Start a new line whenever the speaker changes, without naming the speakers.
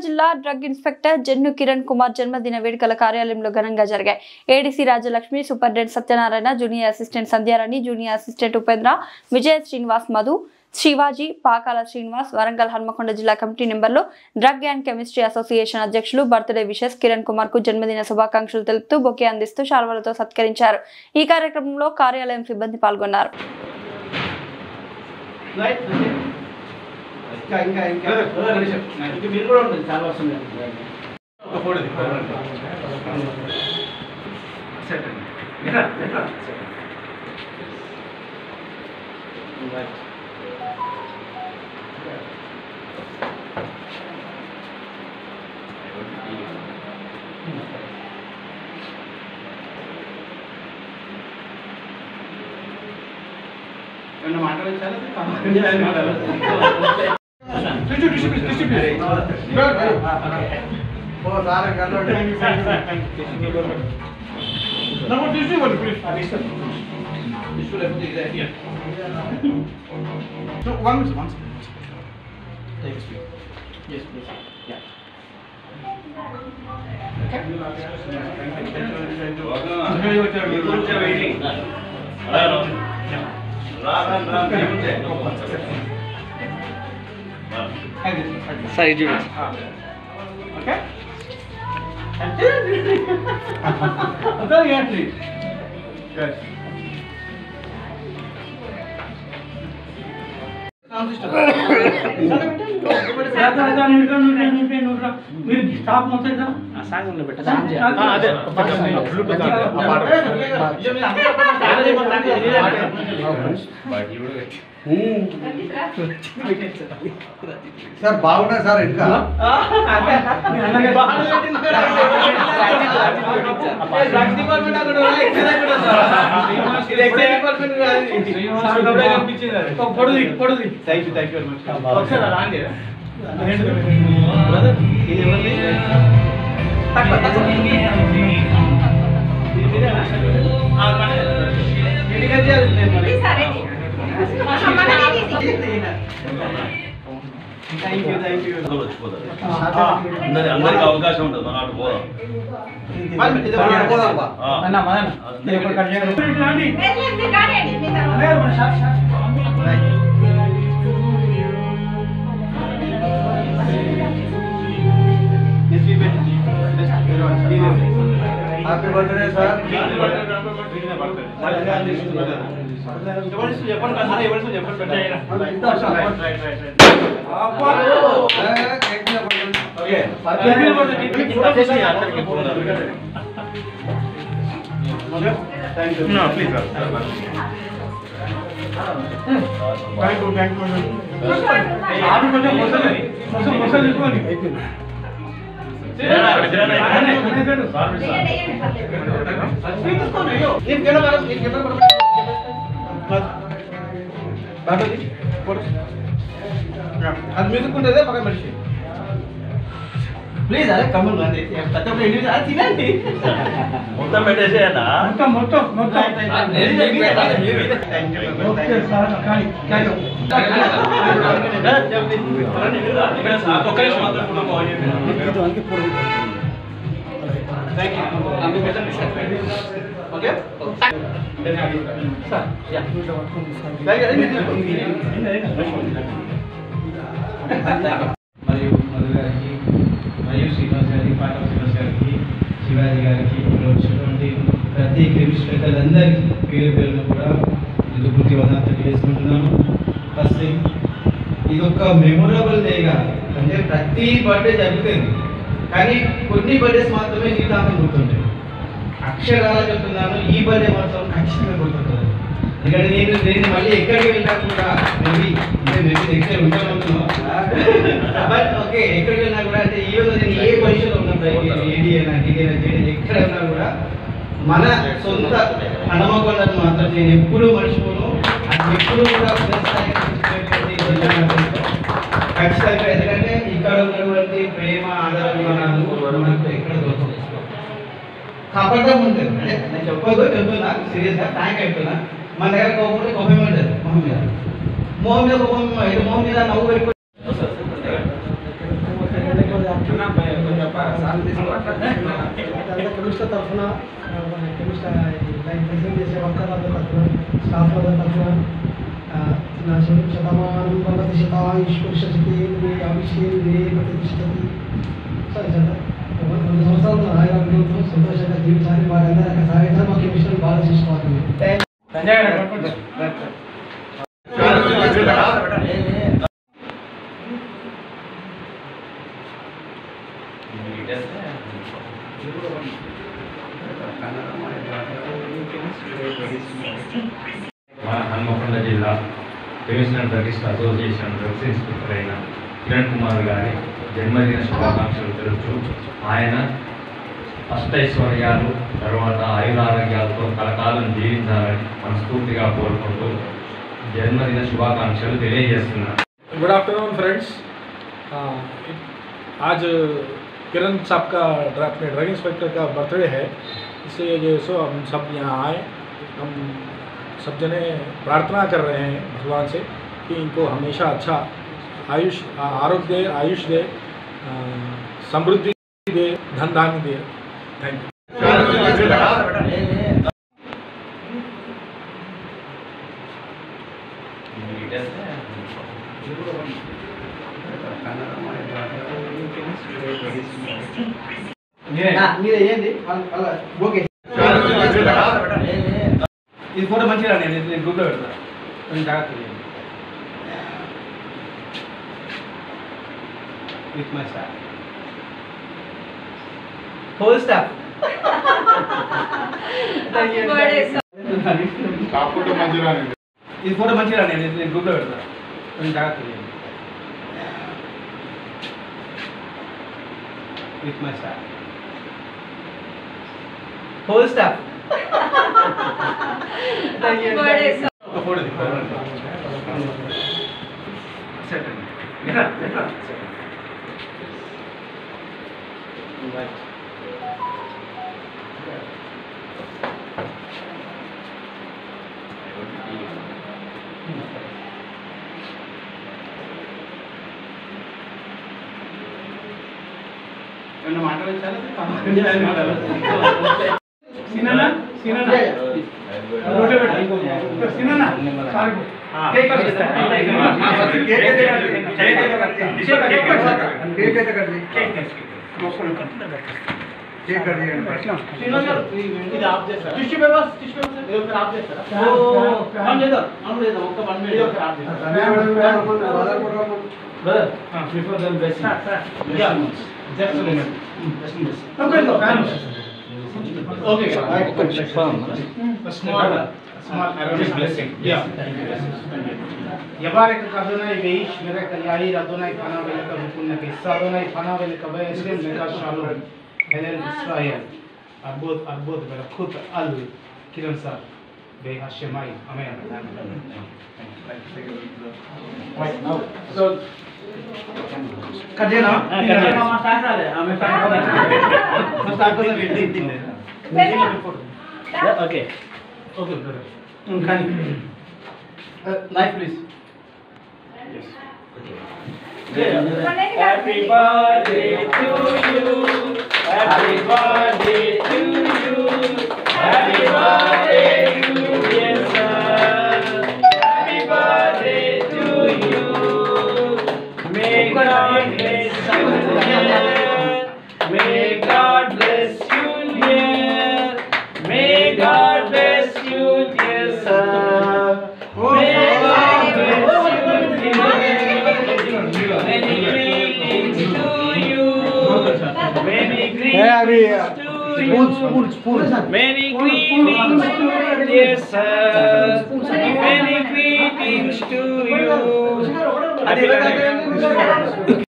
జిల్లా drug inspector Jannu Kiran Kumar జన్మదిన వేడుకల కార్యాలయంలో ఘనంగా జరిగాయి. ADC Rajalakshmi, superintendent Satyanarayana, junior assistant Sandhyarani, junior assistant Upendra, Vijaya Srinivas, Madhu, Shivaji, Pakala Srinivas, Warangal Hanmakonda జిల్లా కమిటీ మెంబర్లు, డ్రగ్ అండ్ కెమిస్ట్రీ అసోసియేషన్ అధ్యక్షులు బర్త్డే విషెస్ కిరణ్ కుమార్ కు జన్మదిన శుభాకాంక్షలు తెలుపుతూ బొకే అందిస్తూ శాల్వాలతో సత్కరించారు. ఈ కార్యక్రమంలో కార్యాలయం సిబ్బంది పాల్గొన్నారు.
Side view.
Okay. Good. మీరు స్టాప్ మొత్తం సాంగ్ పెట్టా అదే
సార్ బాగున్నా సార్ ఇంకా
అందరికి అవకాశం ఉంటుంది మన అటు పోదాం.
Happy birthday sir.
అది మీదుకుంటుందే పక్కన మనిషి ప్లీజ్ అదే కమ్మలు అండి తినండి
మొత్తం పెట్టేసేయన్నా
మొత్తం ఓకే
మరియు మధు గారికి మరియు శ్రీనివాస్ గారికి పాఠం శ్రీనివాస్ గారికి శివాజీ గారికి వచ్చినటువంటి ప్రతి కెమిస్ట్రీలందరికీ పేరు పేరును కూడా పూర్తి వదాంతం చేసుకుంటున్నాను. ఫస్ట్ థింగ్ ఇది ఒక మెమొరబుల్ డేగా అంటే ప్రతి బర్త్డే జరుగుతుంది కానీ కొన్ని బర్త్డేస్ మాత్రమే జీవితాంతం గుర్తుంటాయి. అక్షరాలు చెప్తున్నాను, ఈ బర్త్డే మాత్రం ఖచ్చితంగా గుర్తుంటుంది. ఎందుకంటే నేను మళ్ళీ ఎక్కడికి వెళ్ళినా కూడా మేబీ నెక్స్ట్ ఉంటాను బట్ ఓకే ఎక్కడికి వెళ్ళినా కూడా అంటే ఈరోజు నేను ఏ పొజిషన్లో ఉన్నప్పుడు ఏడీ అయినా డిగ్రీ అయినా ఎక్కడ ఉన్నా కూడా మన సొంత హనుమకొండను మాత్రం నేను ఎప్పుడూ మర్చిపోను. అది ఎప్పుడు కూడా ఖచ్చితంగా ఎందుకంటే ఇక్కడ ఉన్నటువంటి ప్రేమ ఆదరణలు మనకు ఎక్కడ దొరకదు. కాపాడుతూ ఉంటుంది అంటే నేను చెప్తున్నా సీరియస్గా థ్యాంక్ అవుతున్నా. మన దగ్గర కోపం కోపమే ఉంటుంది మొహం మీద కోపం మొహం మీద నవ్వు పెట్టుకో
కెమిస్టర్ తరఫున కెమిస్టర్ ప్రెజెంట్ చేసే వర్కర్లందరి తరఫున స్టాఫ్ అందరి తరఫున నా శతమానం భవతి శతాయుష్ పురుషశతేంద్రియ అభిషేంద్రియ ప్రతిష్టతి సరే సార్ 2 సంవత్సరాలు ఆరోగ్యంతో సంతోషంగా జీవించాలి. వారందరూ అక్కడ సాయంత్రం మా కెమిస్టర్ బాగా చేసుకోవాలి.
హన్మకొండ జిల్లా కెమిస్టర్ డ్రగ్స్ అసోసియేషన్ డ్రగ్స్ ఇన్స్పెక్టర్ అయిన కిరణ్ కుమార్ గారి జన్మదిన శుభాకాంక్షలు తెలుపుతూ ఆయన అష్టైశ్వర్యాలు తర్వాత ఆయురారోగ్యాలతో కలకాలం జీవించాలని మనస్ఫూర్తిగా కోరుకుంటూ జన్మదిన శుభాకాంక్షలు తెలియజేస్తున్నారు.
Good afternoon friends. आज किरण साहब का अपने ड्रग इंस्पेक्टर का बर्थडे है, इसलिए जो सो हम सब यहाँ आए. हम सब जने प्रार्थना कर रहे हैं भगवान से कि इनको हमेशा अच्छा आयुष आरोग्य दे, आयुष दे, समृद्धि दे, धन धान्य दे. Thank you.
ఇది ఫోటో మంచిగా నేను గ్రూప్లో పెడతా. కొంచెం జాగ్రత్త with my staff, whole staff. ఇది ఫోటో మంచిగా నేను గ్రూప్లో పెడతా. కొంచెం జాగ్రత్త with my staff, whole staff. Photo ఏమన్నా మాట్లాడాలి? సినన్నా సినన్నా నోట్లో పెట్టు. సినన్నా సారీ కేక్ కట్ చేస్తా.
కేక్ అయితే కట్ చేయి. కేక్ కట్ చేయండి.
సినన్నా ఇది ఆఫ్ చేస్తారా? టిష్యూ పేపర్స్ ఇది ఒకసారి ఆఫ్ చేస్తారా? మనం చేద్దాం. మనం చేద్దాం. ఒక్క 1 మినిట్ ఒకసారి ఆఫ్ చేస్తాం. Brother, before the blessing. Yeah, just a moment. Okay, no, okay. A small aromatic blessing. Yeah. Yabarek Adonai veish merek yair Adonai fana velka bukunna kissa Adonai fana velka veisem meka shalom Helen Israel. Arbot velakut al Kiran sir. Be Hashemai. Amen. Right now. So कर देना मामा start आ रहा है हमें start कर दे okay okay brother खानी knife please yes happy birthday to you happy birthday to you happy birthday to dear sir happy birthday to you May God bless you, dear. May God bless you, dear. May God bless you, dear sir. May God bless you, dear. Many greetings to you. Many greetings to you. Many greetings to you, dear sir. Many greetings to you. Happy birthday.